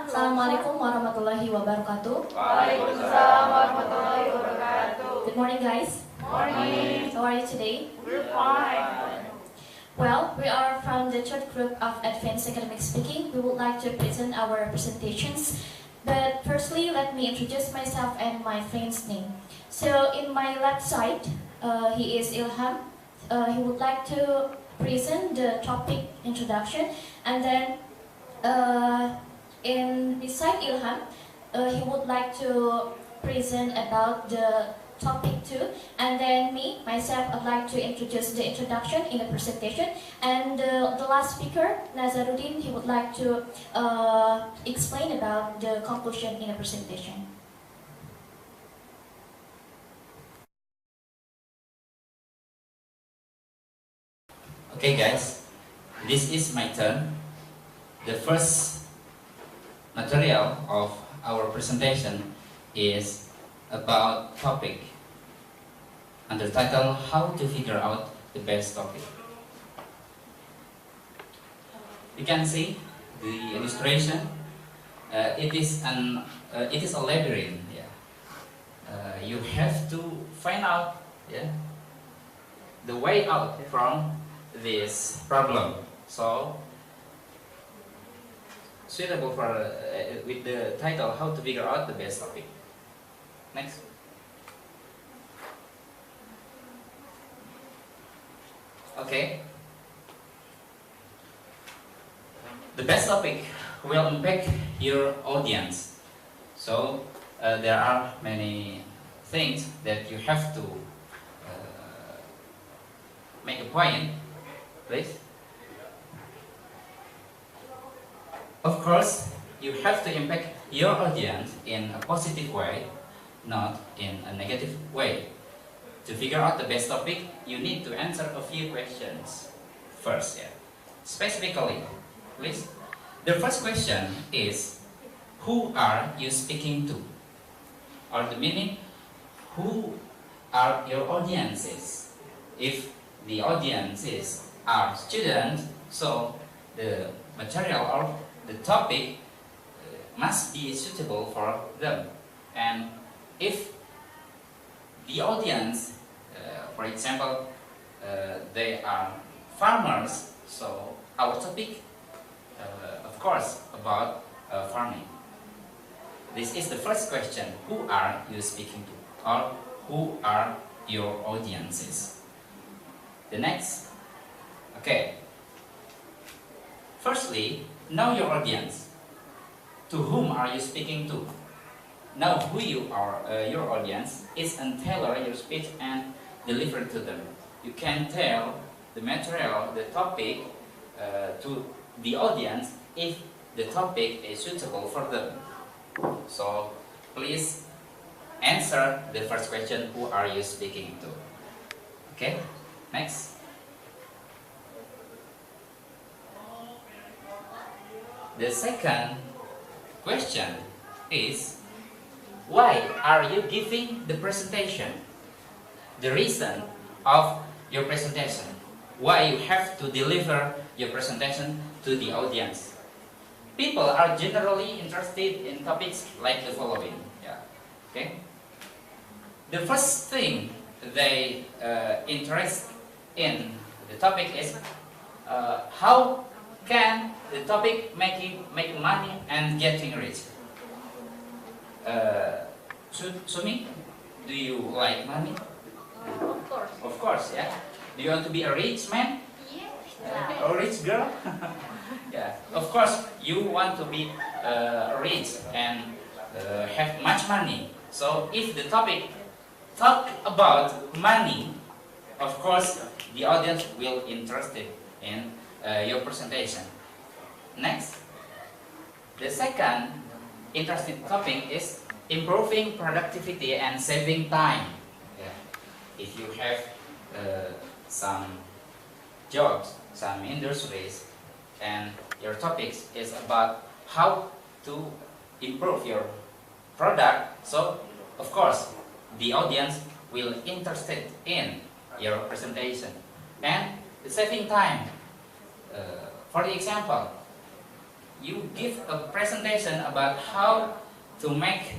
Assalamualaikum warahmatullahi wabarakatuh. Waalaikumsalam warahmatullahi wabarakatuh. Good morning, guys. Morning. How are you today? We're fine. Well, we are from the third group of Advanced Academic Speaking. We would like to present our presentations. But firstly, let me introduce myself and my friend's name. So, in my left side, he is Ilham. He would like to present the topic introduction, and then beside Ilham, he would like to present about the topic too, and then myself, I'd like to introduce the introduction in the presentation, and the last speaker, Nazaruddin, he would like to explain about the conclusion in the presentation. Okay guys, this is my turn. The first material of our presentation is about topic under title How to Figure Out the Best Topic. You can see the illustration. It is a labyrinth. Yeah. You have to find out the way out from this problem. So suitable for with the title How to Figure Out the Best Topic. Next. Okay. The best topic will impact your audience. So there are many things that you have to make a point. Please. Of course, you have to impact your audience in a positive way, not in a negative way. To figure out the best topic, you need to answer a few questions first. Specifically, please. The first question is, who are you speaking to? Or the meaning, who are your audiences? If the audiences are students, so the material or the topic must be suitable for them. And if the audience, for example, they are farmers, so our topic, of course, about farming. This is the first question. Who are you speaking to? Or who are your audiences? The next. Okay. Firstly, know your audience. To whom are you speaking to? Know who you are, your audience is, and tailor your speech and deliver to them. You can tell the material, the topic, to the audience if the topic is suitable for them. So please answer the first question, who are you speaking to? Okay, next. The second question is, why are you giving the presentation? The reason of your presentation. Why you have to deliver your presentation to the audience. People are generally interested in topics like the following. Okay. The first thing they interest in the topic is how can the topic make money and getting rich. Sumi, do you like money? Of course. Of course, yeah. Do you want to be a rich man? Yes. A rich girl? Yeah. Of course, you want to be rich and have much money. So if the topic talk about money, of course, the audience will interested in your presentation. Next, the second interesting topic is improving productivity and saving time. If you have some jobs, some industries, and your topics is about how to improve your product, so of course the audience will interested in your presentation. And the saving time, for the example, you give a presentation about how to make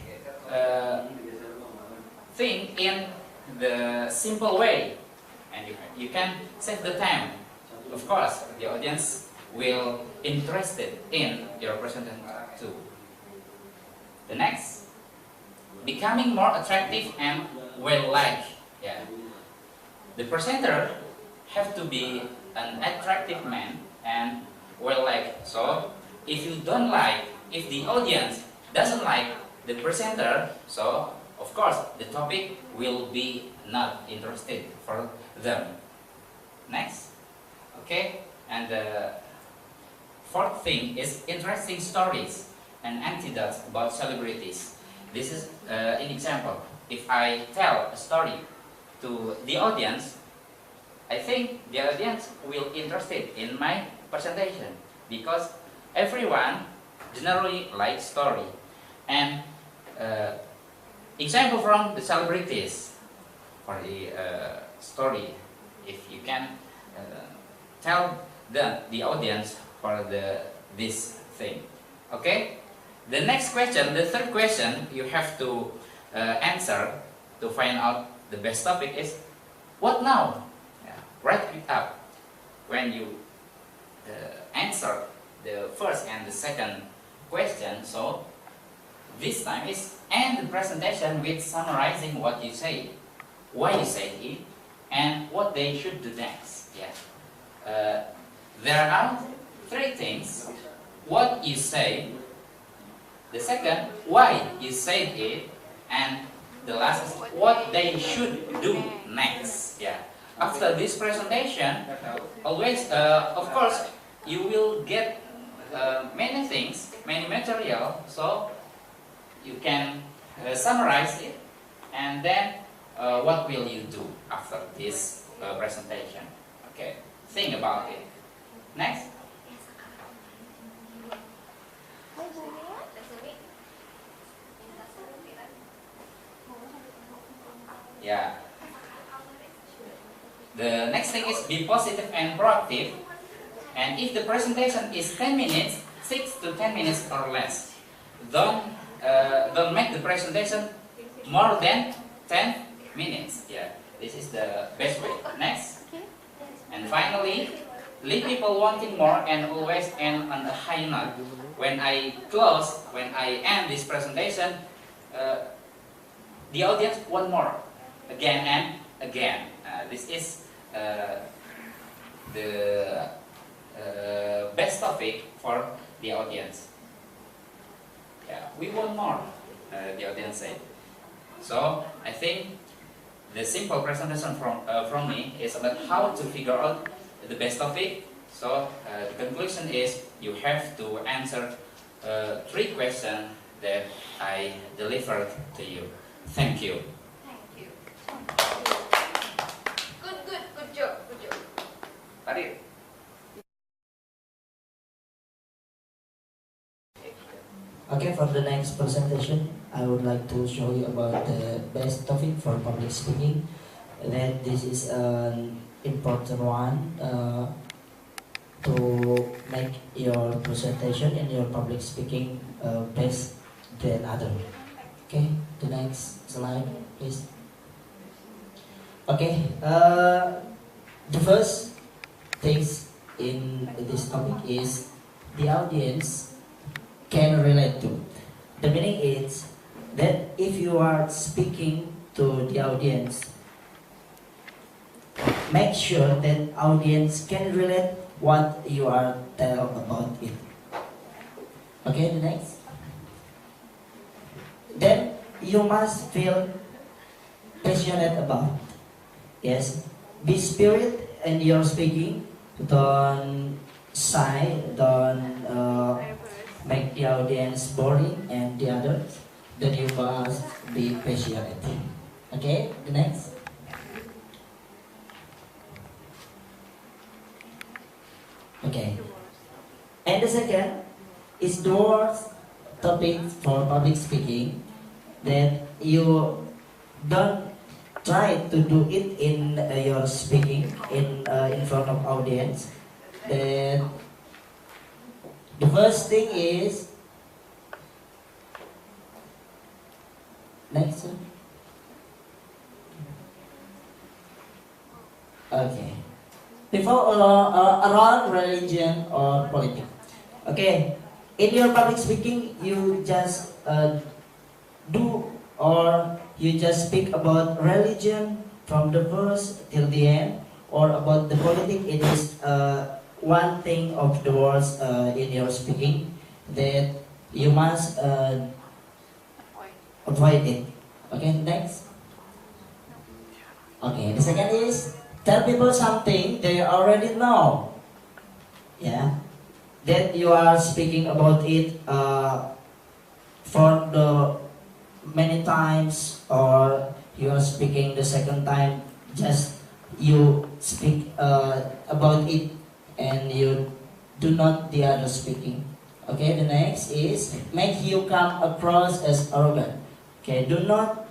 thing in the simple way, and you can save the time. Of course, the audience will interested in your presentation too. The next, becoming more attractive and well-liked. Yeah. The presenter have to be an attractive man and well-liked. So if you don't like, if the audience doesn't like the presenter, so of course the topic will be not interested for them. Next, okay, and the fourth thing is interesting stories and anecdotes about celebrities. This is an example. If I tell a story to the audience, I think the audience will interested in my presentation because everyone generally likes story. And example from the celebrities for the story, if you can tell the audience for this thing. Okay? The next question, the third question you have to answer to find out the best topic is, what now? Yeah. Write it up. When you answer the first and the second question, so this time is end the presentation with summarizing what you say, why you say it, and what they should do next. Yeah. There are three things: what you say, the second, why you said it, and the last is what they should do next. Yeah. After this presentation, always, of course, you will get many things, many material, so you can summarize it, and then what will you do after this presentation? Okay, think about it. Next. Yeah. The next thing is be positive and proactive. And if the presentation is 10 minutes, 6 to 10 minutes or less. Don't make the presentation more than 10 minutes. Yeah, this is the best way. Next. And finally, leave people wanting more and always end on a high note. When I end this presentation, the audience want more, again and again. This is the best topic for the audience. Yeah, we want more, the audience said. So I think the simple presentation from me is about how to figure out the best topic. So the conclusion is you have to answer 3 questions that I delivered to you. Thank you. Thank you. Good job. Farid. Okay, for the next presentation, I would like to show you about the best topic for public speaking. That this is an important one to make your presentation and your public speaking best than other. Okay, the next slide, please. Okay, the first things in this topic is the audience can relate to. The meaning is that if you are speaking to the audience, make sure that audience can relate what you are telling about it. Okay, the next. Then you must feel passionate about. Yes, be spirit in your speaking. Don't shy. Don't make the audience boring and the others. Then you must be passionate. Okay, the next. Okay, and the second is the worst topic for public speaking, that you don't try to do it in your speaking in front of audience. That The first thing is next one. Okay. Before around religion or politics. Okay. In your public speaking, you just do or you just speak about religion from the first till the end, or about the politics. It is one thing of the words in your speaking that you must avoid it. Okay, next. Okay, the second is tell people something they already know. Yeah, that you are speaking about it for the many times, or you are speaking the second time. Just you speak about it, and you do not the other speaking. Okay, the next is make you come across as arrogant. Okay, do not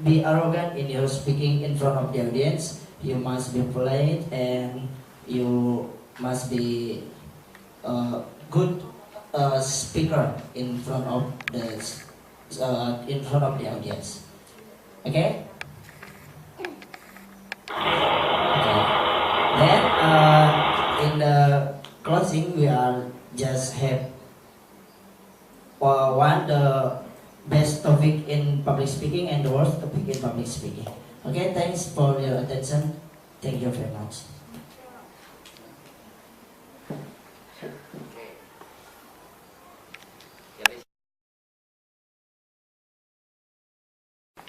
be arrogant in your speaking in front of the audience. You must be polite, and you must be a good speaker in front of the audience. Okay. Okay. Then in the closing, we are just have one the best topic in public speaking and the worst topic in public speaking. Okay, thanks for your attention. Thank you very much.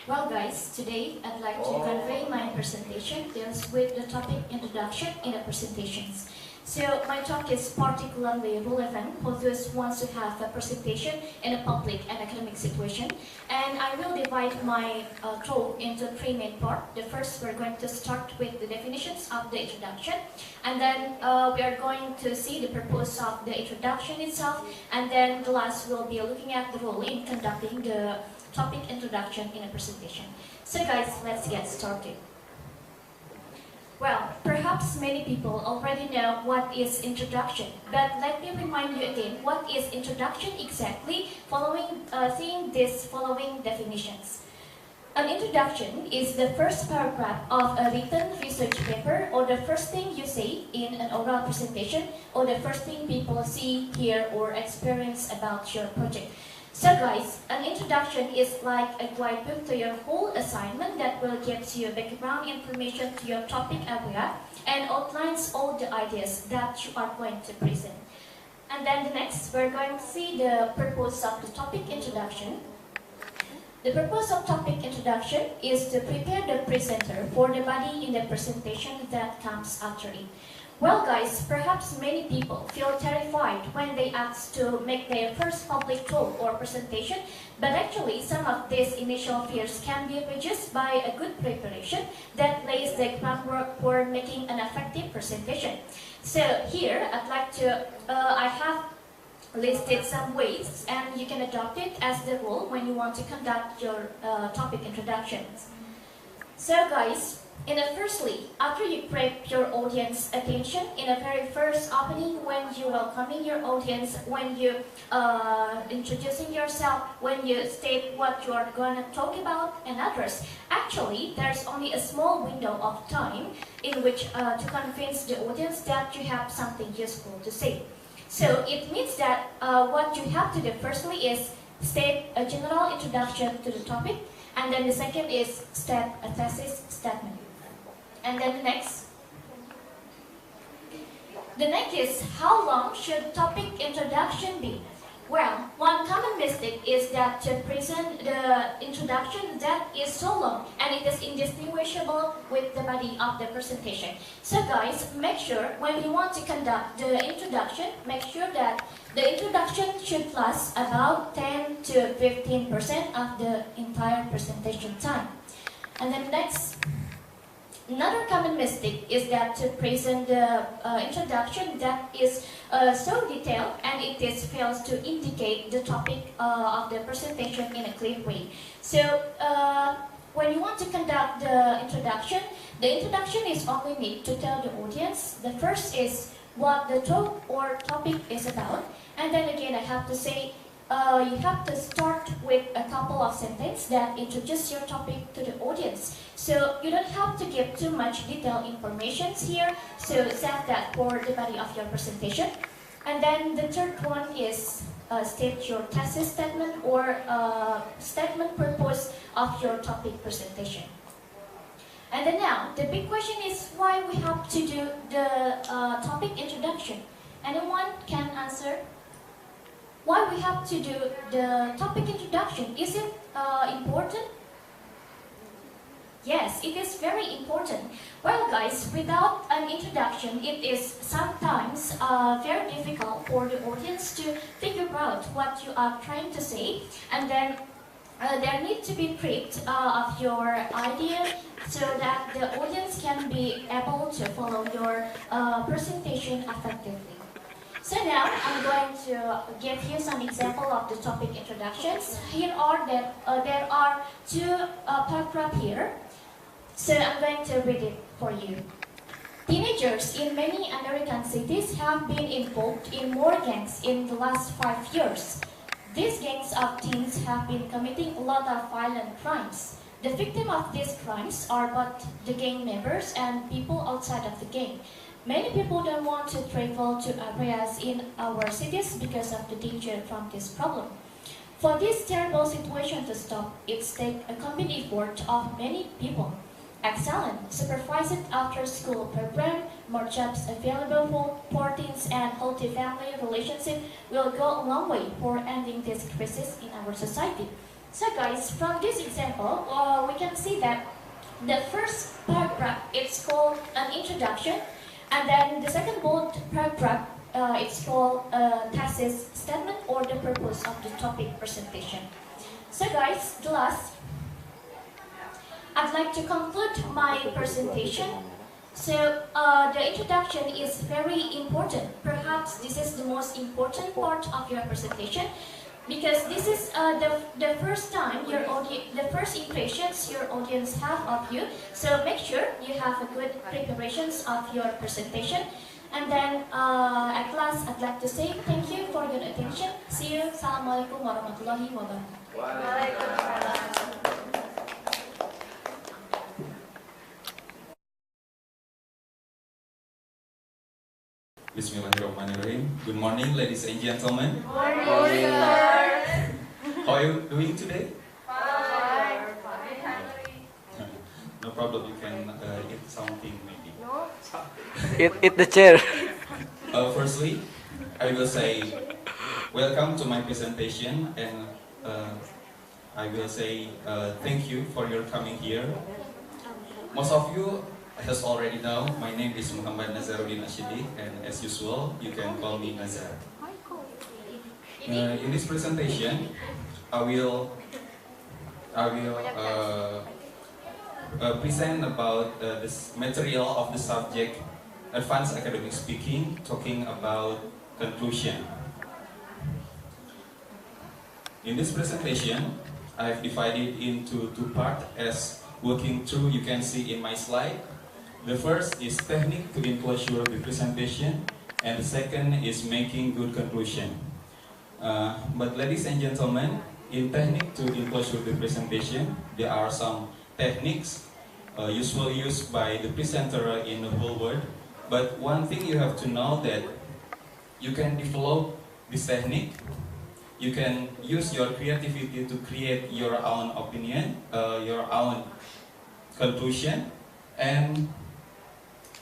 Well guys, today I'd like to convey my presentation deals with the topic introduction in the presentations. So my talk is particularly relevant for those who want to have a presentation in a public and academic situation. And I will divide my talk into three main parts. The first, we're going to start with the definitions of the introduction. And then we are going to see the purpose of the introduction itself. And then the last, we'll be looking at the role in conducting the topic introduction in a presentation. So guys, let's get started. Well, perhaps many people already know what is introduction, but let me remind you again what is introduction exactly, seeing these following definitions. An introduction is the first paragraph of a written research paper, or the first thing you say in an oral presentation, or the first thing people see, hear, or experience about your project. So guys, an introduction is like a guidebook to your whole assignment that will give you background information to your topic area and outlines all the ideas that you are going to present. And then the next, we're going to see the purpose of the topic introduction. The purpose of topic introduction is to prepare the presenter for the body in the presentation that comes after it. Well guys, perhaps many people feel terrified when they ask to make their first public talk or presentation, but actually some of these initial fears can be reduced by a good preparation that lays the groundwork for making an effective presentation. So here I have listed some ways, and you can adopt it as the rule when you want to conduct your topic introductions. So guys, firstly, after you prep your audience attention in a very first opening, when you welcoming your audience, when you introducing yourself, when you state what you are going to talk about and others, actually there's only a small window of time in which to convince the audience that you have something useful to say. So it means that what you have to do firstly is state a general introduction to the topic, and then the second is state a thesis statement. And then the next is how long should topic introduction be? Well, one common mistake is that to present the introduction that is so long and it is indistinguishable with the body of the presentation. So guys, make sure when you want to conduct the introduction, make sure that the introduction should last about 10 to 15% of the entire presentation time. And then next, another common mistake is that to present the introduction that is so detailed and it fails to indicate the topic of the presentation in a clear way. So when you want to conduct the introduction is only need to tell the audience. The first is what the talk or topic is about. And then again, I have to say, you have to start with a couple of sentences that introduce your topic to the audience. So you don't have to give too much detailed information here, so save that for the body of your presentation. And then the third one is state your thesis statement or statement purpose of your topic presentation. And then now, the big question is why we have to do the topic introduction. Anyone can answer? Why we have to do the topic introduction? Is it important? Yes, it is very important. Well guys, without an introduction, it is sometimes very difficult for the audience to figure out what you are trying to say, and then there needs to be prep of your idea so that the audience can be able to follow your presentation effectively. So now I'm going to give you some example of the topic introductions. Here are there are two paragraphs here. So I'm going to read it for you. Teenagers in many American cities have been involved in more gangs in the last 5 years. These gangs of teens have been committing a lot of violent crimes. The victims of these crimes are both the gang members and people outside of the gang. Many people don't want to travel to areas in our cities because of the danger from this problem. For this terrible situation to stop, it takes a combined effort of many people. Excellent, supervised after-school program, more jobs available for teens, and healthy family relationship will go a long way for ending this crisis in our society. So guys, from this example, we can see that the first paragraph is called an introduction, and then the second bold paragraph it's called a thesis statement or the purpose of the topic presentation. So guys, the last, I'd like to conclude my presentation. So the introduction is very important. Perhaps this is the most important part of your presentation because this is the first time the first impressions your audience have of you. So make sure you have a good preparations of your presentation. And then at last, I'd like to say thank you for your attention. See you. Assalamualaikum warahmatullahi wabarakatuh. Bismillahirrahmanirrahim. Good morning, ladies and gentlemen. Good morning, sir. How are you doing today? Fine. No problem, you can eat something maybe. No. Eat the chair. Firstly, I will say welcome to my presentation, and I will say thank you for your coming here. Most of you has already know, my name is Muhammad Nazaruddin Ashidi, and as usual, you can call me Nazar. In this presentation, I will present about this material of the subject Advanced Academic Speaking, talking about conclusion. In this presentation, I have divided into two parts as working through you can see in my slide. The first is technique to enclosure the presentation, and the second is making good conclusion. But ladies and gentlemen, in technique to enclosure the presentation, there are some techniques usually used by the presenter in the whole world. But one thing you have to know that you can develop this technique. You can use your creativity to create your own opinion, your own conclusion, and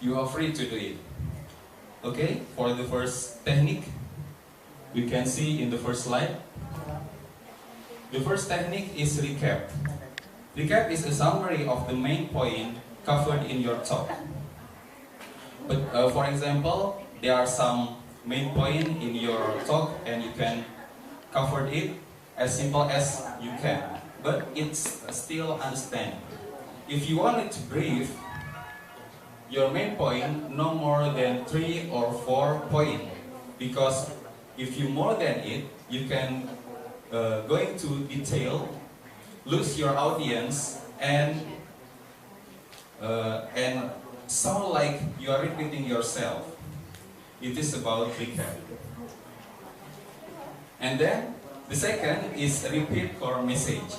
you are free to do it. Okay, for the first technique, we can see in the first slide. The first technique is recap. Recap is a summary of the main point covered in your talk. But for example, there are some main point in your talk and you can cover it as simple as you can. But it's still understand. If you want it to brief, your main point no more than 3 or 4 points, because if you more than it, you can go into detail, lose your audience, and sound like you are repeating yourself. it is about recap. And then the second is repeat core message.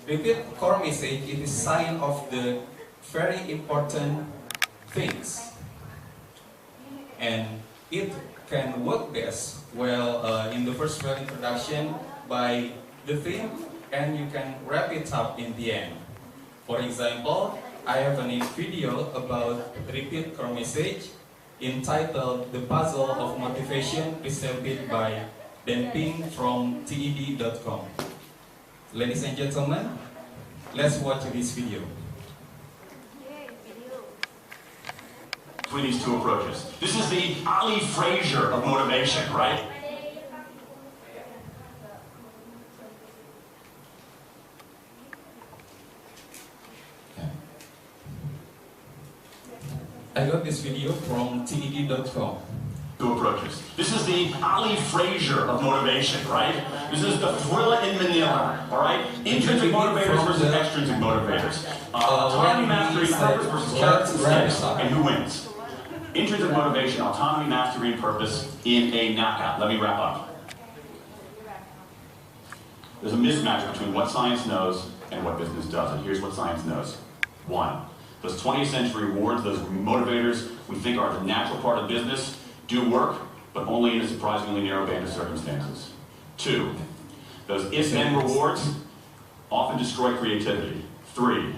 Repeat core message, it is sign of the very important things, and it can work best in the first introduction by the theme, and you can wrap it up in the end. For example, I have a video about repeat core message entitled "The Puzzle of Motivation," presented by Dan Ping from TED.com. Ladies and gentlemen, let's watch this video. Between these two approaches. This is the Ali Frazier of motivation, right? I got this video from TED.com. Two approaches. This is the Ali Frazier of motivation, right? This is the thriller in Manila, all right? Intrinsic motivators versus extrinsic motivators. Autonomy, mastery, purpose versus character success, and who wins? Intrinsic motivation, autonomy, mastery, and purpose in a knockout. Let me wrap up. There's a mismatch between what science knows and what business does, and here's what science knows. One, those 20th century rewards, those motivators we think are the natural part of business, do work, but only in a surprisingly narrow band of circumstances. Two, those if-then rewards often destroy creativity. Three,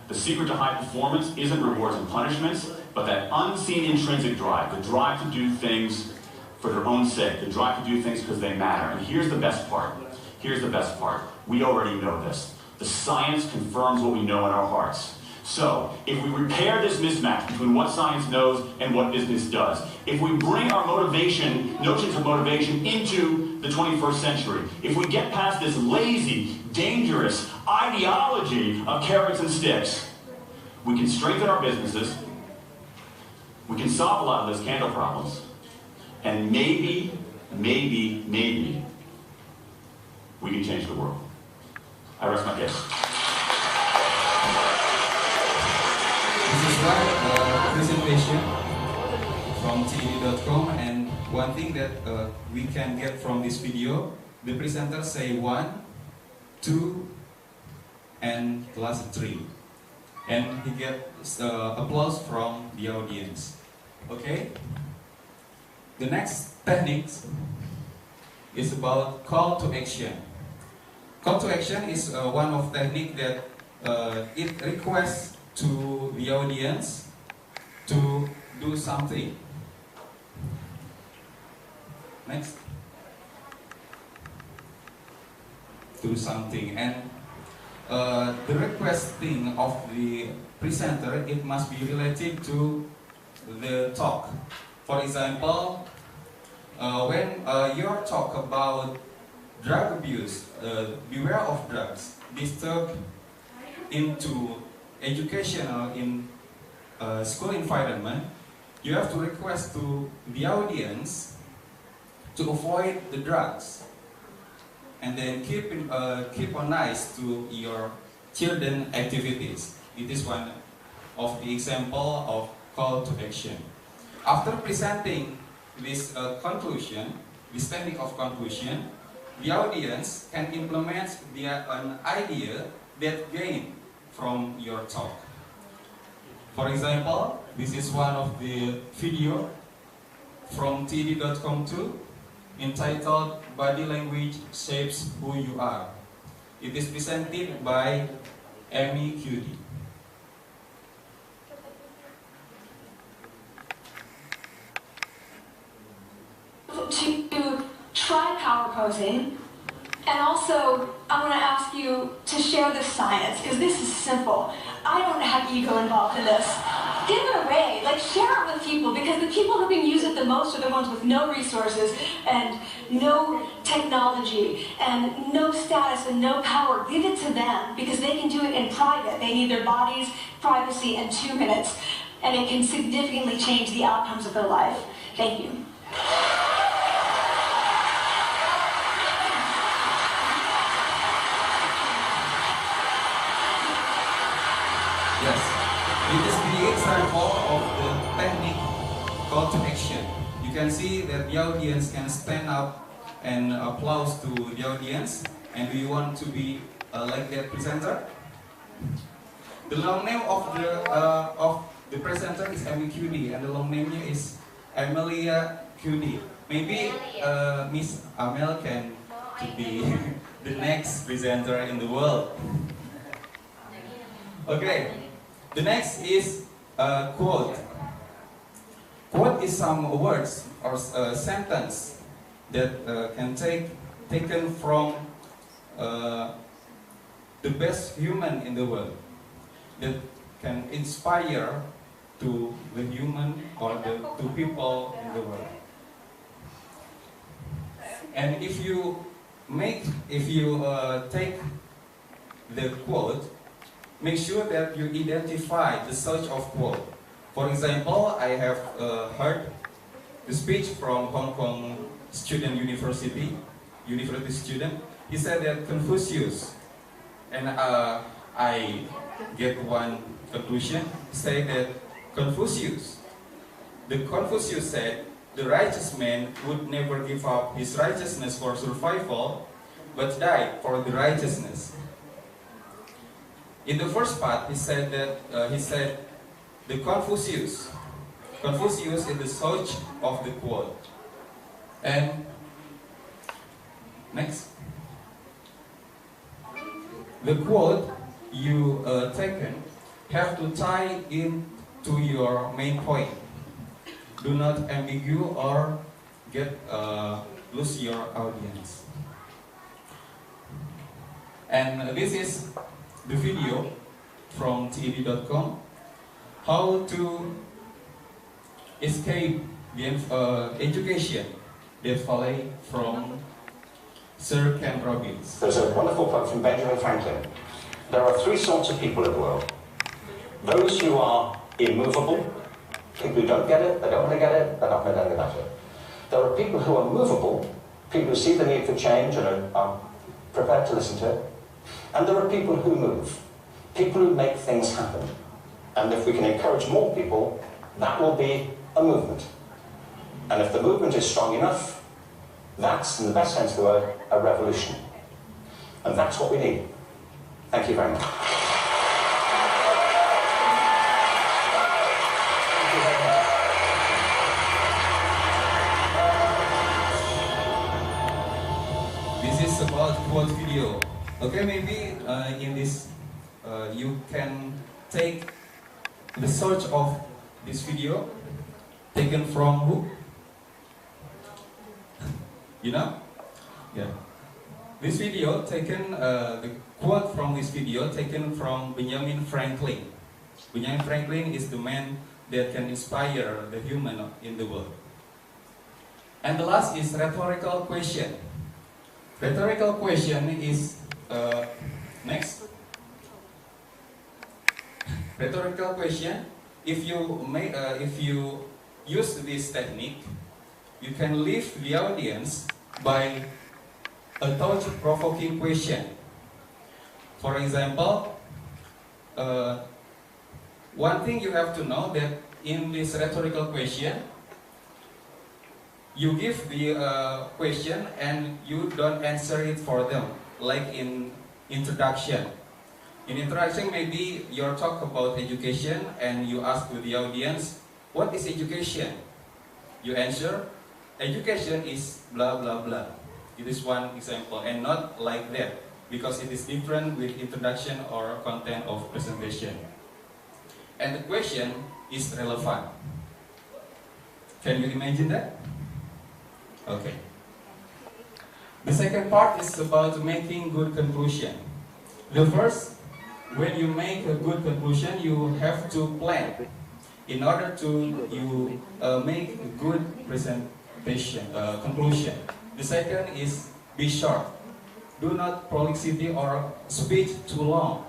the secret to high performance isn't rewards and punishments, but that unseen intrinsic drive, the drive to do things for their own sake, the drive to do things because they matter. And here's the best part. Here's the best part. We already know this. The science confirms what we know in our hearts. So, if we repair this mismatch between what science knows and what business does, if we bring our notions of motivation into the 21st century, if we get past this lazy, dangerous ideology of carrots and sticks, we can strengthen our businesses, we can solve a lot of those candle problems, and maybe, we can change the world. I rest my case. This is one presentation from TED.com, and one thing that we can get from this video, the presenter say 1, 2, and class 3, and he gets applause from the audience. Okay. The next technique is about call to action. Call to action is one of technique that it requests to the audience to do something. Next. Do something, and the requesting of the presenter, it must be related to the talk. For example, when your talk about drug abuse, beware of drugs, disturb into educational in school environment, you have to request to the audience to avoid the drugs, and then keep on nice to your children activities. It is one of the example of call to action. After presenting this conclusion, this technique of conclusion, the audience can implement an idea that gain from your talk. For example, this is one of the video from TED.com too, entitled "Body Language Shapes Who You Are." It is presented by Amy Cutie. To try power posing, and also I want to ask you to share the science, because this is simple. I don't have ego involved in this. Give it away, like share it with people, because the people who can use it the most are the ones with no resources and no technology and no status and no power. Give it to them, because they can do it in private. They need their bodies, privacy, and 2 minutes, and it can significantly change the outcomes of their life. Thank you. Yes, it is the example of the technique call to action. You can see that the audience can stand up and applause to the audience. And do you want to be like that presenter? The long name of the presenter is MQD, and the long name is Amelia QD. Maybe Miss Amel can be the next presenter in the world. Okay, the next is quote. Quote is some words or sentence that can taken from the best human in the world, that can inspire to the human or to people in the world. And if you take the quote, make sure that you identify the source of quote. For example, I have heard the speech from Hong Kong student university student. He said that Confucius, and I get one conclusion, say that Confucius said the righteous man would never give up his righteousness for survival, but die for the righteousness. In the first part, he said the Confucius is the source of the quote. And next, the quote you taken have to tie in to your main point. Do not ambigue or lose your audience. And this is the video from TED.com, how to escape the education that follow from Sir Ken Robbins. There's a wonderful quote from Benjamin Franklin. There are three sorts of people in the world. Those who are immovable, people who don't get it, they don't want to get it, they're not going to do anything about it. There are people who are movable, people who see the need for change and are prepared to listen to it. And there are people who move, people who make things happen. And if we can encourage more people, that will be a movement. And if the movement is strong enough, that's, in the best sense of the word, a revolution. And that's what we need. Thank you very much. This is about quote video. Okay, maybe in this you can take the source of this video taken from who? You know? Yeah. This video taken, the quote from this video taken from Benjamin Franklin. Benjamin Franklin is the man that can inspire the human in the world. And the last is rhetorical question. Rhetorical question is next. Rhetorical question. If you use this technique, you can leave the audience by a thought-provoking question. For example, one thing you have to know that in this rhetorical question, you give the question and you don't answer it for them, like in introduction. In introduction, maybe you talk about education and you ask to the audience, what is education? You answer, education is blah blah blah. It is one example, and not like that, because it is different with introduction or content of presentation. And the question is relevant. Can you imagine that? Okay. The second part is about making good conclusion. The first, when you make a good conclusion, you have to plan in order to make a good presentation conclusion. The second is be short. Do not prolixity or speech too long.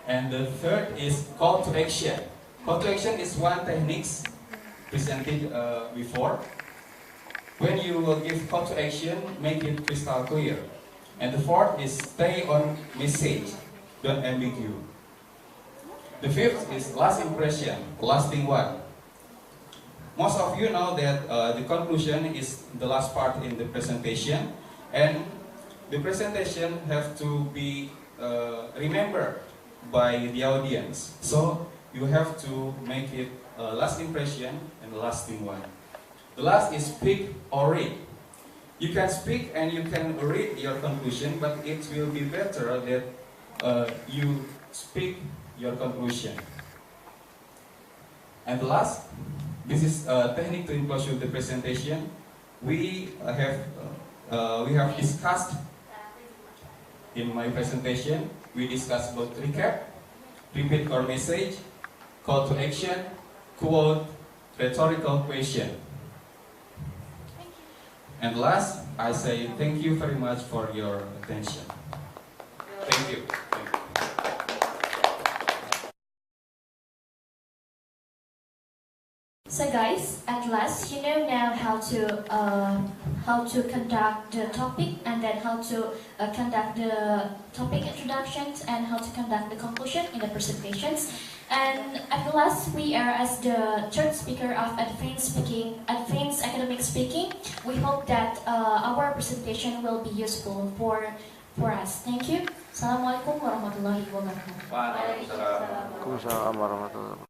And the third is call to action. Call to action is one technique presented before. When you will give call to action, make it crystal clear. And the fourth is stay on message, don't ambigue. The fifth is last impression, lasting one. most of you know that the conclusion is the last part in the presentation, and the presentation have to be remembered by the audience. So you have to make it a last impression and a lasting one. The last is speak or read. You can speak and you can read your conclusion, but it will be better that you speak your conclusion. And the last, this is a technique to enclosure the presentation. We have discussed in my presentation. We discussed about recap, repeat core message, call to action, quote, rhetorical question. And last, I say thank you very much for your attention. Thank you. So guys, at last you know now how to conduct the topic, and then how to conduct the topic introductions, and how to conduct the conclusion in the presentations. And at last, we are as the third speaker of advanced academic speaking. We hope that our presentation will be useful for us. Thank you. Assalamualaikum warahmatullahi wabarakatuh. Waalaikumsalam. Waalaikumsalam warahmatullahi wabarakatuh.